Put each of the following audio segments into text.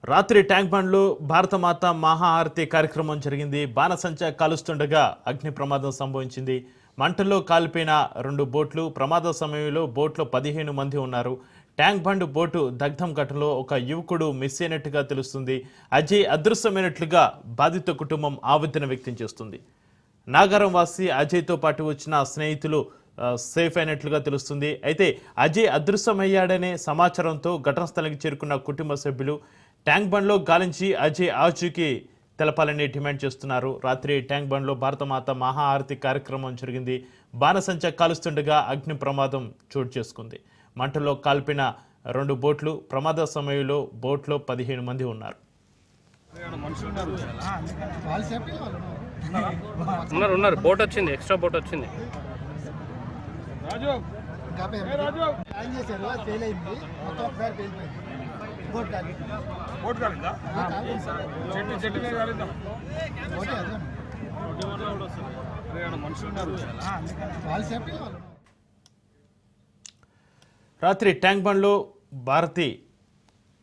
రాత్రి ట్యాంక్ బండ్లో భారతమాత మహాఆరతి కార్యక్రమం జరిగింది. బాణసంచా కాలుస్తుండగా అగ్ని ప్రమాదం సంభవించింది. మంటల్లో కాలిపోయిన 2 బోట్లు. ప్రమాద సమయంలో బోట్లో 15 మంది ఉన్నారు. ట్యాంక్ బండ్ బోటు దగ్ధం ఘటనలో ఒక యువకుడు మిస్ అయినట్టుగా తెలుస్తుంది. అజయ్ అదృశ్యమైనట్లుగా బాధిత కుటుంబం ఆవేదన వ్యక్తం చేస్తుంది. నాగారం వాసి అజయ్తో పాటు వచ్చిన స్నేహితులు సేఫ్ అయినట్లుగా తెలుస్తుంది. అయితే అజయ్ అదృశ్యమయ్యాడనే సమాచారంతో ఘటనా స్థలానికి చేరుకున్న కుటుంబ సభ్యులు ట్యాంక్ బండ్లో గాలించి అజయ్ ఆచూకీ తెలపాలని డిమాండ్ చేస్తున్నారు. రాత్రి ట్యాంక్ బండ్లో భారతమాత మహాఆరతి కార్యక్రమం జరిగింది. బాణసంచా కాలుస్తుండగా అగ్ని ప్రమాదం చోటు చేసుకుంది. మంటల్లో కాల్పిన 2 బోట్లు. ప్రమాద సమయంలో బోట్లో 15 మంది ఉన్నారు. ఉన్నారు బోట్ వచ్చింది, ఎక్స్ట్రా బోట్ వచ్చింది. రాత్రి ట్యాంక్ బండ్లో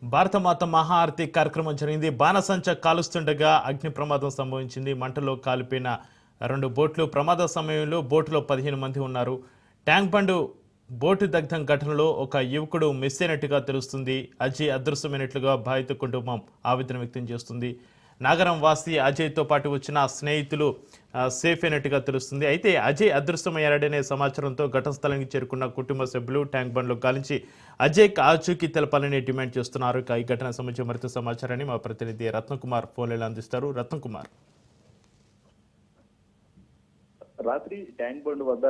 భారతమాత మహాఆరతి కార్యక్రమం జరిగింది. బాణసంచా కాలుస్తుండగా అగ్ని ప్రమాదం సంభవించింది. మంటలో కాలిపోయిన 2 బోట్లు. ప్రమాద సమయంలో బోటులో 15 మంది ఉన్నారు. ట్యాంక్ బండ్ బోటు దగ్ధం ఘటనలో ఒక యువకుడు మిస్ అయినట్టుగా తెలుస్తుంది. అజయ్ అదృశ్యమైనట్లుగా బాధిత కుటుంబం ఆవేదన వ్యక్తం చేస్తుంది. నాగరం వాసి అజయ్తో పాటు వచ్చిన స్నేహితులు సేఫ్ అయినట్టుగా తెలుస్తుంది. అయితే అజయ్ అదృశ్యమయ్యాడనే సమాచారంతో ఘటన స్థలానికి చేరుకున్న కుటుంబ సభ్యులు ట్యాంక్ బండ్లో గాలించి అజయ్ ఆచూకీ తెలపాలని డిమాండ్ చేస్తున్నారు. ఈ ఘటన సంబంధించి మరింత సమాచారాన్ని మా ప్రతినిధి రత్నకుమార్ ఫోన్లో అందిస్తారు. రత్నకుమార్, రాత్రి ట్యాంక్ బండ్ వద్ద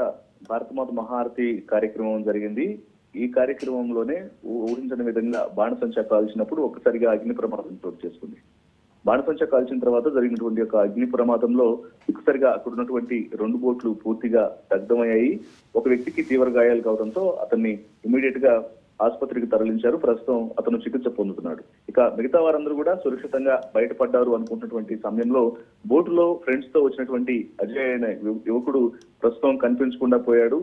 భారతమాత మహాఆరతి కార్యక్రమం జరిగింది. ఈ కార్యక్రమంలోనే ఊహించని విధంగా బాణసంచా కాల్చినప్పుడు ఒక్కసారిగా అగ్ని ప్రమాదం చోటు చేసుకుంది. బాణసంచా కాల్చిన తర్వాత జరిగినటువంటి ఒక అగ్ని ప్రమాదంలో ఒక్కసారిగా అక్కడ ఉన్నటువంటి 2 బోట్లు పూర్తిగా దగ్ధమయ్యాయి. ఒక వ్యక్తికి తీవ్ర గాయాలు కావడంతో అతన్ని ఇమీడియట్ గా ఆసుపత్రికి తరలించారు. ప్రస్తుతం అతను చికిత్స పొందుతున్నాడు. ఇక మిగతా వారందరూ కూడా సురక్షితంగా బయటపడ్డారు అనుకుంటున్నటువంటి సమయంలో బోటులో ఫ్రెండ్స్ తో వచ్చినటువంటి అజయ్ అనే యువకుడు ప్రస్తుతం కనిపించకుండా పోయాడు.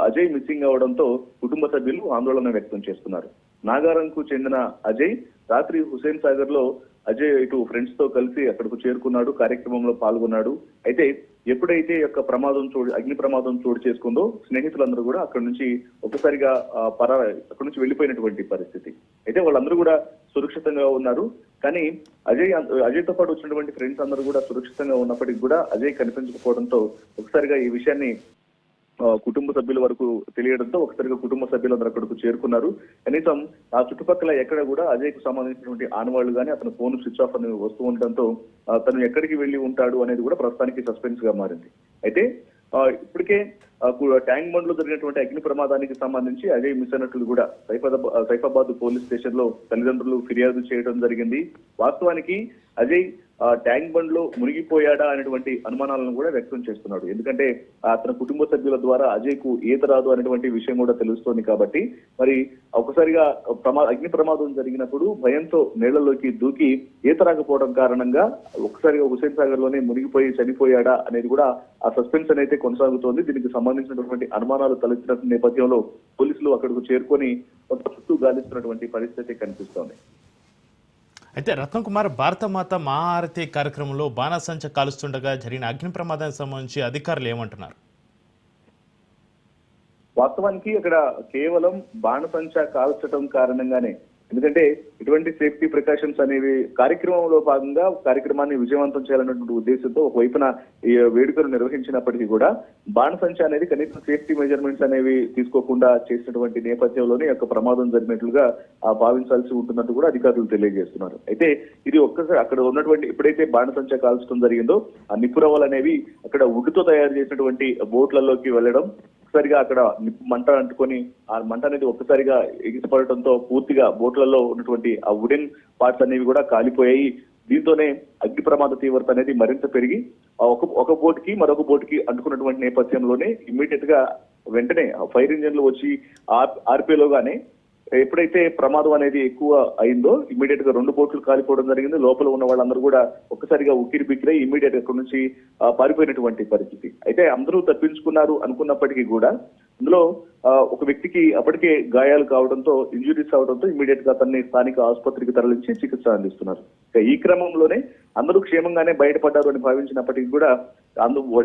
అజయ్ మిస్సింగ్ అవడంతో కుటుంబ సభ్యులు ఆందోళన వ్యక్తం చేస్తున్నారు. నాగారంకు చెందిన అజయ్ రాత్రి హుసేన్ సాగర్ లో అజయ్ ఇటు ఫ్రెండ్స్ తో కలిసి అక్కడకు చేరుకున్నాడు, కార్యక్రమంలో పాల్గొన్నాడు. అయితే ఎప్పుడైతే అగ్ని ప్రమాదం చోటు చేసుకుందో స్నేహితులందరూ కూడా అక్కడి నుంచి ఒకసారిగా అక్కడి నుంచి వెళ్లిపోయినటువంటి పరిస్థితి. అయితే వాళ్ళందరూ కూడా సురక్షితంగా ఉన్నారు. కానీ అజయ్తో పాటు వచ్చినటువంటి ఫ్రెండ్స్ అందరూ కూడా సురక్షితంగా ఉన్నప్పటికీ కూడా అజయ్ కనిపించకపోవడంతో ఒకసారిగా ఈ విషయాన్ని కుటుంబ సభ్యుల వరకు తెలియడంతో ఒకసారిగా కుటుంబ సభ్యులందరూ అక్కడకు చేరుకున్నారు. కనీసం ఆ చుట్టుపక్కల ఎక్కడ కూడా అజయ్ కు సంబంధించినటువంటి ఆనవాళ్లు కానీ అతను ఫోన్ స్విచ్ ఆఫ్ అని వస్తూ ఉండడంతో తను ఎక్కడికి వెళ్లి ఉంటాడు అనేది కూడా ప్రస్తుతానికి సస్పెన్స్ గా మారింది. అయితే ఇప్పటికే ట్యాంక్ బండ్ లో జరిగినటువంటి అగ్ని ప్రమాదానికి సంబంధించి అజయ్ మిస్ అయినట్లు కూడా సైఫాబాద్ పోలీస్ స్టేషన్ లో తల్లిదండ్రులు ఫిర్యాదు చేయడం జరిగింది. వాస్తవానికి అజయ్ ట్యాంక్ బండ్ లో మునిగిపోయాడా అనేటువంటి అనుమానాలను కూడా వ్యక్తం చేస్తున్నాడు. ఎందుకంటే అతని కుటుంబ సభ్యుల ద్వారా అజయ్ కు ఈత రాదు అనేటువంటి విషయం కూడా తెలుస్తోంది. కాబట్టి మరి ఒకసారిగా అగ్ని ప్రమాదం జరిగినప్పుడు భయంతో నీళ్లలోకి దూకి ఈత రాకపోవడం కారణంగా ఒకసారిగా హుసేన్ సాగర్ లోనే మునిగిపోయి చనిపోయాడా అనేది కూడా ఆ సస్పెన్స్ అనేది కొనసాగుతోంది. దీనికి సంబంధించినటువంటి అనుమానాలు తలెత్తిన నేపథ్యంలో పోలీసులు అక్కడకు చేరుకొని కొంత చుట్టూ గాలిస్తున్నటువంటి పరిస్థితి కనిపిస్తోంది. అయితే రత్నకుమార్, భారతమాత మహాఆరతి కార్యక్రమంలో బాణసంచా కాలుస్తుండగా జరిగిన అగ్ని ప్రమాదానికి సంబంధించి అధికారులు ఏమంటున్నారు? వాస్తవానికి అక్కడ కేవలం బాణసంచా కాల్చడం కారణంగానే, ఎందుకంటే ఇటువంటి సేఫ్టీ ప్రికాషన్స్ అనేవి కార్యక్రమంలో భాగంగా కార్యక్రమాన్ని విజయవంతం చేయాలన్నటువంటి ఉద్దేశంతో ఒకవైపున ఈ వేడుకలు నిర్వహించినప్పటికీ కూడా బాణసంచా అనేది కనీసం సేఫ్టీ మెజర్మెంట్స్ అనేవి తీసుకోకుండా చేసినటువంటి నేపథ్యంలోనే యొక్క ప్రమాదం జరిగినట్లుగా భావించాల్సి ఉంటున్నట్టు కూడా అధికారులు తెలియజేస్తున్నారు. అయితే ఇది ఒక్కసారి అక్కడ ఉన్నటువంటి ఎప్పుడైతే బాణసంచా కాల్చడం జరిగిందో ఆ నిప్పురవ్వలు అనేవి అక్కడ వుడ్తో తయారు చేసినటువంటి బోట్లలోకి వెళ్లడం, ఒక్కసారిగా అక్కడ మంట అంటుకొని ఆ మంట అనేది ఒక్కసారిగా ఎగిసిపడటంతో పూర్తిగా బోట్లలో ఉన్నటువంటి ఆ వుడెన్ పార్ట్స్ అనేవి కూడా కాలిపోయాయి. దీంతోనే అగ్ని ప్రమాద తీవ్రత అనేది మరింత పెరిగి ఒక బోట్ కి మరొక బోట్ కి అంటుకున్నటువంటి నేపథ్యంలోనే ఇమ్మీడియట్ గా వెంటనే ఫైర్ ఇంజన్లు వచ్చి ఆర్పేలోగానే ఎప్పుడైతే ప్రమాదం అనేది ఎక్కువ అయిందో ఇమ్మీడియట్ గా 2 బోట్లు కాలిపోవడం జరిగింది. లోపల ఉన్న వాళ్ళందరూ కూడా ఒక్కసారిగా ఉక్కిరి బిక్కిరై ఇమ్మీడియట్ అక్కడి నుంచి పారిపోయినటువంటి పరిస్థితి. అయితే అందరూ తప్పించుకున్నారు అనుకున్నప్పటికీ కూడా ఇందులో ఒక వ్యక్తికి అప్పటికే గాయాలు కావడంతో, ఇంజురీస్ అవడంతో ఇమీడియట్ గా అతన్ని స్థానిక ఆసుపత్రికి తరలించి చికిత్స అందిస్తున్నారు. ఈ క్రమంలోనే అందరూ క్షేమంగానే బయటపడ్డారు అని భావించినప్పటికీ కూడా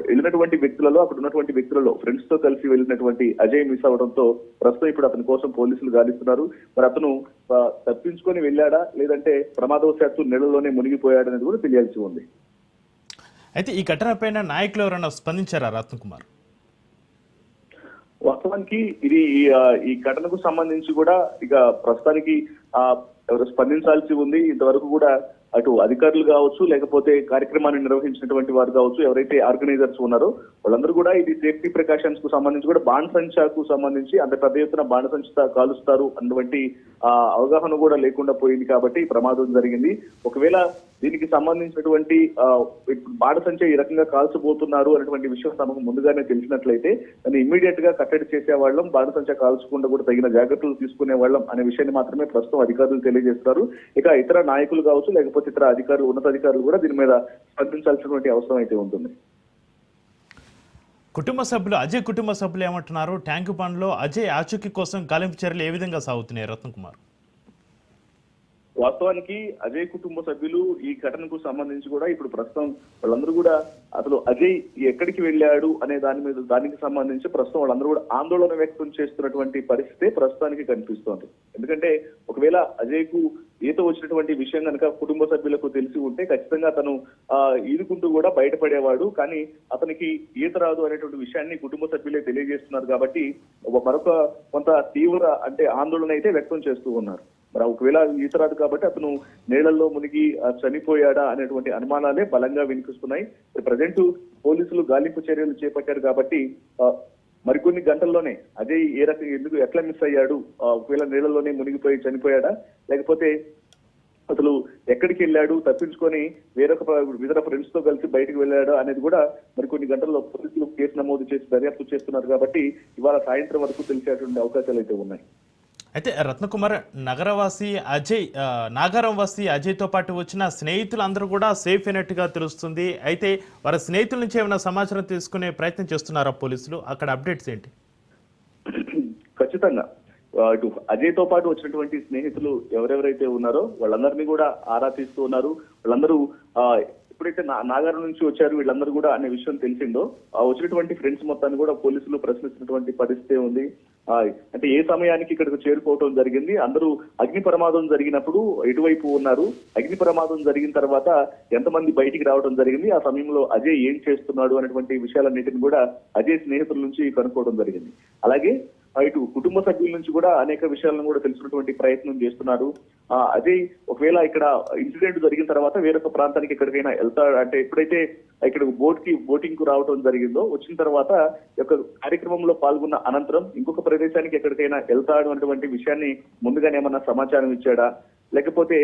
వెళ్ళినటువంటి వ్యక్తులలో, అక్కడ ఉన్నటువంటి వ్యక్తులలో ఫ్రెండ్స్ తో కలిసి వెళ్ళినటువంటి అజయ్ మిస్ అవడంతో ప్రస్తుతం ఇప్పుడు అతని కోసం పోలీసులు గాలిస్తున్నారు. మరి అతను తప్పించుకొని వెళ్ళాడా లేదంటే ప్రమాదవశాత్తు నీళ్లలోనే మునిగిపోయాడనేది కూడా తెలియాల్సి ఉంది. అయితే ఈ ఘటన పైన నాయకులు ఎవరైనా స్పందించారా రత్నకుమార్? వాస్తవానికి ఇది ఈ ఘటనకు సంబంధించి కూడా ఇక ప్రస్తుతానికి ఎవరు స్పందించాల్సి ఉంది. ఇంతవరకు కూడా అటు అధికారులు కావచ్చు, లేకపోతే కార్యక్రమాన్ని నిర్వహించినటువంటి వారు కావచ్చు, ఎవరైతే ఆర్గనైజర్స్ ఉన్నారో వాళ్ళందరూ కూడా ఇది సేఫ్టీ ప్రికాషన్స్ కు సంబంధించి కూడా బాణసంచాకు సంబంధించి అంత పెద్ద ఎత్తున బాణసంచ కాలుస్తారు అన్నటువంటి అవగాహన కూడా లేకుండా పోయింది కాబట్టి ప్రమాదం జరిగింది. ఒకవేళ దీనికి సంబంధించినటువంటి బాణసంచ ఈ రకంగా కాల్చబోతున్నారు అనేటువంటి విషయం తమకు ముందుగానే తెలిసినట్లయితే దాన్ని ఇమ్మీడియట్ గా కట్టడి చేసేవాళ్ళం, బాణసంచ కాల్చకుండా కూడా తగిన జాగ్రత్తలు తీసుకునే వాళ్ళం అనే విషయాన్ని మాత్రమే ప్రస్తుతం అధికారులు తెలియజేస్తారు. ఇక ఇతర నాయకులు కావచ్చు, లేకపోతే ఇతర అధికారులు, ఉన్నతాధికారులు కూడా దీని మీద స్పందించాల్సినటువంటి అవసరం అయితే ఉంటుంది. అజయ్ కుటుంబ సభ్యులు ఏమంటున్నారు? ట్యాంకు బండ్లో అజయ్ ఆచూకీ కోసం గాలింపు చర్యలు ఏ విధంగా సాగుతున్నాయి రత్నకుమార్? వాస్తవానికి అజయ్ కుటుంబ సభ్యులు ఈ ఘటనకు సంబంధించి కూడా ఇప్పుడు ప్రస్తుతం వాళ్ళందరూ కూడా అసలు అజయ్ ఎక్కడికి వెళ్ళాడు అనే దానికి సంబంధించి ప్రస్తుతం వాళ్ళందరూ కూడా ఆందోళన వ్యక్తం చేస్తున్నటువంటి పరిస్థితి ప్రస్తుతానికి కనిపిస్తోంది. ఎందుకంటే ఒకవేళ అజయ్ కు ఈత వచ్చినటువంటి విషయం కనుక కుటుంబ సభ్యులకు తెలిసి ఉంటే ఖచ్చితంగా తను ఈదుకుంటూ కూడా బయటపడేవాడు. కానీ అతనికి ఈత రాదు అనేటువంటి విషయాన్ని కుటుంబ సభ్యులే తెలియజేస్తున్నారు కాబట్టి మరొక కొంత తీవ్ర ఆందోళన అయితే వ్యక్తం చేస్తూ ఉన్నారు. మరి ఒకవేళ ఈత రాదు కాబట్టి అతను నీళ్లలో మునిగి చనిపోయాడా అనేటువంటి అనుమానాలే బలంగా వినిపిస్తున్నాయి. ప్రజెంట్ పోలీసులు గాలింపు చర్యలు చేపట్టారు కాబట్టి మరికొన్ని గంటల్లోనే అజయ్ ఎట్లా మిస్ అయ్యాడు, ఒకవేళ నీళ్లలోనే మునిగిపోయి చనిపోయాడా, లేకపోతే అసలు ఎక్కడికి వెళ్ళాడు, తప్పించుకొని ఇతర ఫ్రెండ్స్ తో కలిసి బయటకు వెళ్ళాడు అనేది కూడా మరికొన్ని గంటల్లో పోలీసులు కేసు నమోదు చేసి దర్యాప్తు చేస్తున్నారు కాబట్టి ఇవాళ సాయంత్రం వరకు తెలిసేటువంటి అవకాశాలు అయితే ఉన్నాయి. అయితే రత్నకుమార్, నాగారం వాసి అజయ్తో పాటు వచ్చిన స్నేహితులందరూ కూడా సేఫ్ అయినట్టుగా తెలుస్తుంది. అయితే వారి స్నేహితుల నుంచి ఏమైనా సమాచారం తీసుకునే ప్రయత్నం చేస్తున్నారా పోలీసులు? అక్కడ అప్డేట్స్ ఏంటి? ఖచ్చితంగా ఇటు అజయ్తో పాటు వచ్చినటువంటి స్నేహితులు ఎవరెవరైతే ఉన్నారో వాళ్ళందరినీ కూడా ఆరా తీస్తూ ఉన్నారు. వాళ్ళందరూ ఎప్పుడైతే నాగారం నుంచి వచ్చారు వీళ్ళందరూ కూడా అనే విషయం తెలిసిందో వచ్చినటువంటి ఫ్రెండ్స్ మొత్తాన్ని కూడా పోలీసులు ప్రశ్నిస్తున్నటువంటి పరిస్థితి ఉంది. ఏ సమయానికి ఇక్కడికి చేరుకోవడం జరిగింది, అందరూ అగ్ని ప్రమాదం జరిగినప్పుడు ఎటువైపు ఉన్నారు, అగ్ని ప్రమాదం జరిగిన తర్వాత ఎంతమంది బయటికి రావడం జరిగింది, ఆ సమయంలో అజయ్ ఏం చేస్తున్నాడు అనేటువంటి విషయాలన్నిటిని కూడా అజయ్ స్నేహితుల నుంచి కనుక్కోవడం జరిగింది. అలాగే ఇటు కుటుంబ సభ్యుల నుంచి కూడా అనేక విషయాలను కూడా తెలుసుకున్నటువంటి ప్రయత్నం చేస్తున్నారు. అజయ్ ఒకవేళ ఇక్కడ ఇన్సిడెంట్ జరిగిన తర్వాత వేరొక ప్రాంతానికి ఎక్కడికైనా వెళ్తాడు, ఎప్పుడైతే ఇక్కడ బోటింగ్ కు రావడం జరిగిందో వచ్చిన తర్వాత యొక్క కార్యక్రమంలో పాల్గొన్న అనంతరం ఇంకొక ప్రదేశానికి ఎక్కడికైనా వెళ్తాడు అనేటువంటి విషయాన్ని ముందుగానే ఏమన్నా సమాచారం ఇచ్చాడా, లేకపోతే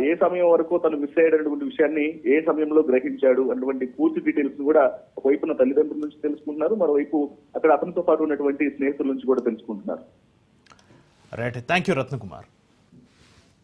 ఏ సమయం వరకు తను మిస్ అయ్యేటటువంటి విషయాన్ని ఏ సమయంలో గ్రహించాడు అటువంటి పూర్తి డీటెయిల్స్ కూడా ఒకవైపున తల్లిదండ్రుల నుంచి తెలుసుకుంటున్నారు, మరోవైపు అక్కడ అతనితో పాటు ఉన్నటువంటి స్నేహితుల నుంచి కూడా తెలుసుకుంటున్నారు. Right, thank you Ratnakumar.